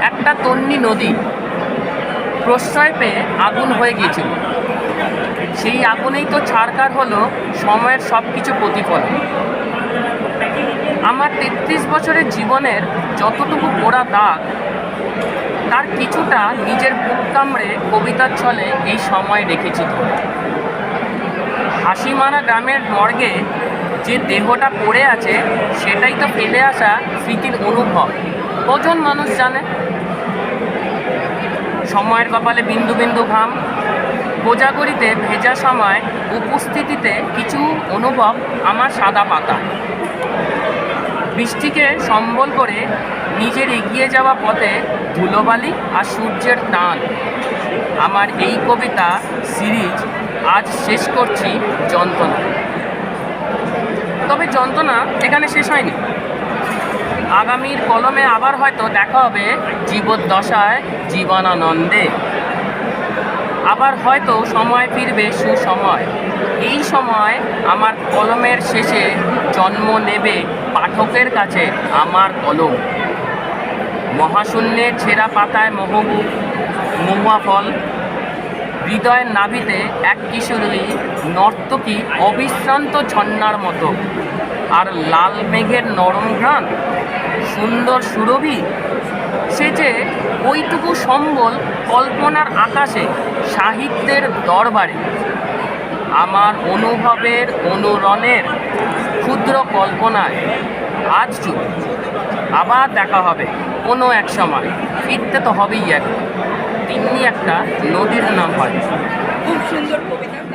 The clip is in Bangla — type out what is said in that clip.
একটা তন্নি নদী প্রশ্রয় পেয়ে আগুন হয়ে গিয়েছিল। সেই আগুনেই তো ছারকার হলো সময়ের সব কিছু প্রতিফলন। আমার ৩৩ বছরের জীবনের যতটুকু পোড়া দাগ, তার কিছুটা নিজের বুক কামড়ে কবিতার ছলে এই সময় রেখেছি ধরে। হাসিমারা গ্রামের মর্গে যে দেহটা পড়ে আছে, সেটাই তো ফেলে আসা স্মৃতির অনুভব। কজন মানুষ জানে? সময়ের কপালে বিন্দু বিন্দু ঘাম, কোজাগরিতে ভেজা সময় উপস্থিতিতে কিছু অনুভব আমার সাদা পাতা। বৃষ্টিকে সম্বল করে নিজের এগিয়ে যাওয়া পথে ধুলোবালি আর সূর্যের টান। আমার এই কবিতা সিরিজ আজ শেষ করছি যন্ত্রণা। তবে যন্ত্রণা এখানে শেষ হয়নি। আগামীর কলমে আবার হয়তো দেখা হবে জীবদ্দশায় জীবনানন্দে। আবার হয়তো সময় ফিরবে সুসময়। এই সময় আমার কলমের শেষে জন্ম নেবে পাঠকের কাছে আমার কলম। মহাশূন্যের ছেঁড়া পাতায় মহুয়া ফল, হৃদয়ের নাভিতে এক কিশোরী নর্তকী অবিশ্রান্ত ঝর্ণার মতো। আর লাল মেঘের নরম ঘ্রাণ, সুন্দর সুরভি, সে যে ওইটুকু সম্বল কল্পনার আকাশে, সাহিত্যের দরবারে। আমার অনুভবের অনুরণের ক্ষুদ্র কল্পনায় আজ চুপ। আবার দেখা হবে কোনো এক সময়, ফিরতে তো হবেই একবার। তেমনি একটা নদীর নাম হয়। খুব সুন্দর কবিতা।